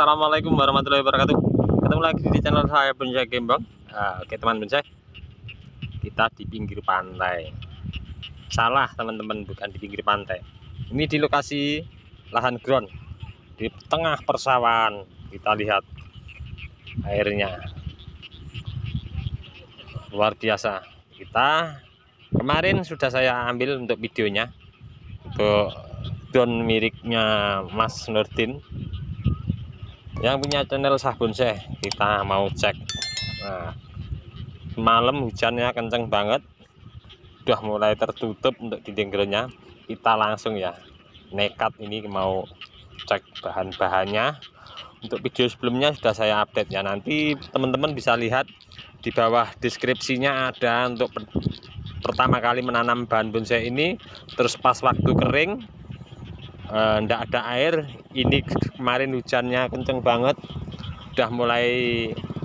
Assalamualaikum warahmatullahi wabarakatuh. Ketemu lagi di channel saya Bonsai Gembong. Oke teman bonsai, kita di pinggir pantai. Salah teman-teman, bukan di pinggir pantai. Ini di lokasi lahan ground di tengah persawahan. Kita lihat airnya luar biasa. Kita kemarin sudah saya ambil untuk videonya, untuk drone miliknya Mas Nurdin yang punya channel Sah Bonsai. Kita mau cek. Nah, malam hujannya kenceng banget, udah mulai tertutup untuk dinding groundnya. Kita langsung ya nekat ini mau cek bahan-bahannya. Untuk video sebelumnya sudah saya update ya, nanti teman-teman bisa lihat di bawah deskripsinya ada untuk pertama kali menanam bahan bonsai ini. Terus pas waktu kering ndak ada air, ini kemarin hujannya kenceng banget, udah mulai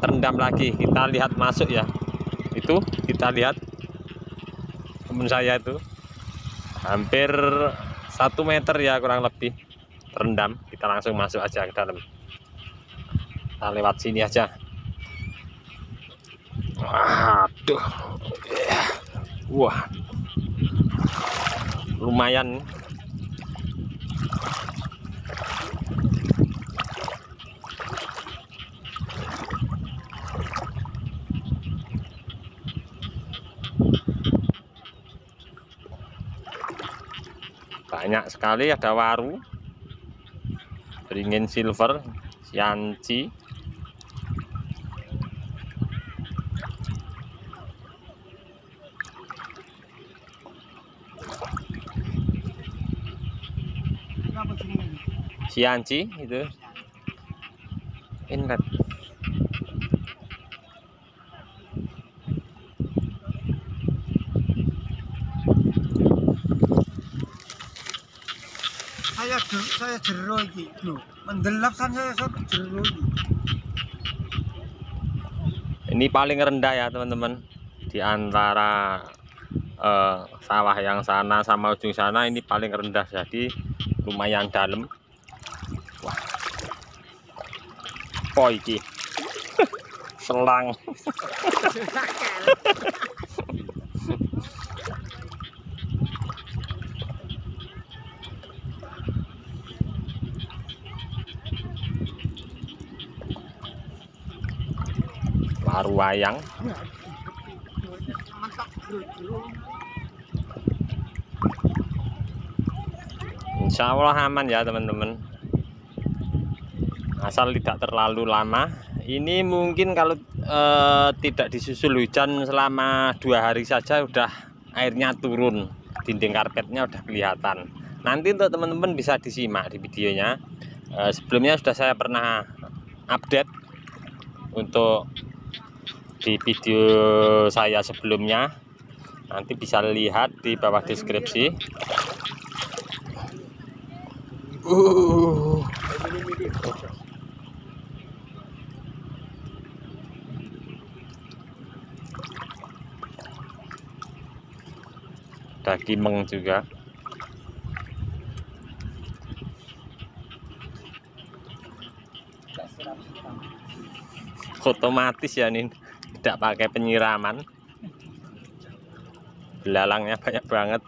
terendam lagi. Kita lihat masuk ya, itu kita lihat temen saya itu hampir 1 meter ya kurang lebih terendam. Kita langsung masuk aja ke dalam, kita lewat sini aja. Waduh, wah lumayan. Banyak sekali, ada waru, beringin silver, sianci, sianci itu inlet. Saya jero iki lho, mendelap saya jero iki. Ini paling rendah ya teman-teman, di antara sawah yang sana sama ujung sana. Ini paling rendah, jadi lumayan dalam. Wah, po iki selang. Waru wayang. Insya Allah aman ya teman-teman, asal tidak terlalu lama. Ini mungkin kalau tidak disusul hujan selama 2 hari saja udah airnya turun, dinding karpetnya udah kelihatan. Nanti untuk teman-teman bisa disimak di videonya. Sebelumnya sudah saya pernah update untuk di video saya sebelumnya, nanti bisa lihat di bawah deskripsi. Ada kimeng juga. Otomatis ya, ini tidak pakai penyiraman. Belalangnya banyak banget.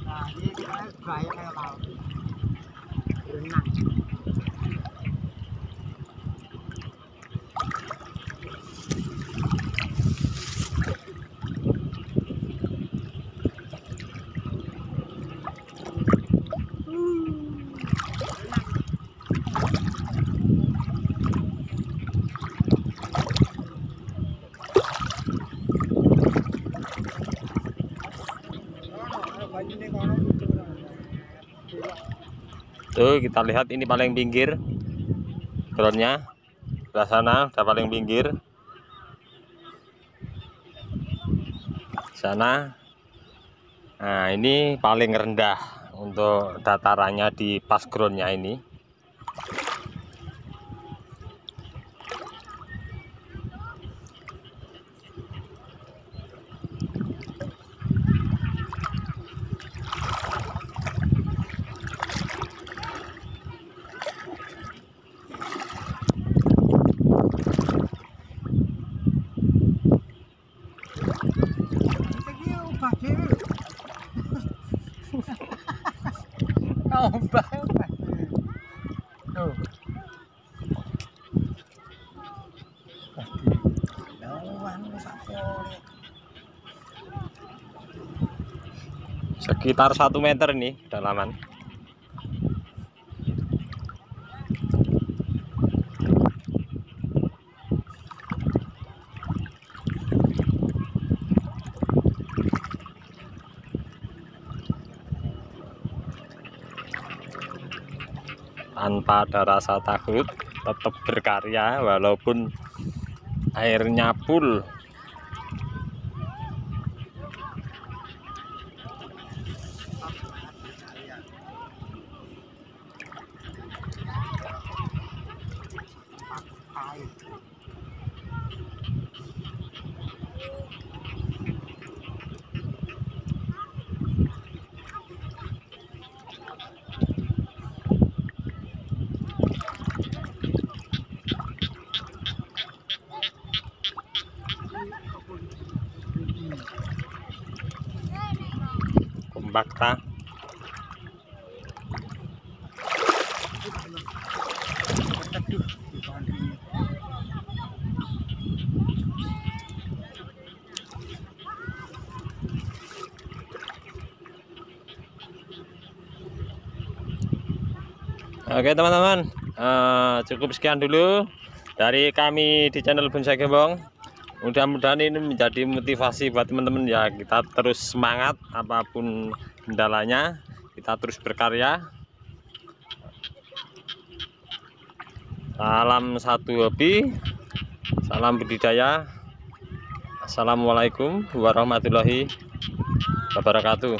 Nah, ini bahaya kayak laut. Berenang. Tuh kita lihat ini paling pinggir groundnya, sebelah sana udah paling pinggir, sana. Nah ini paling rendah untuk datarannya di pas groundnya ini. Iki ubah dhewe. Ubah. Tuh. Sekitar 1 meter nih kedalaman. Tanpa ada rasa takut, tetap berkarya walaupun airnya full. Bakta. Oke teman-teman, cukup sekian dulu dari kami di channel Bonsai Gembong. Mudah-mudahan ini menjadi motivasi buat teman-teman ya, kita terus semangat apapun kendalanya, kita terus berkarya. Salam satu hobi, salam budidaya. Assalamualaikum warahmatullahi wabarakatuh.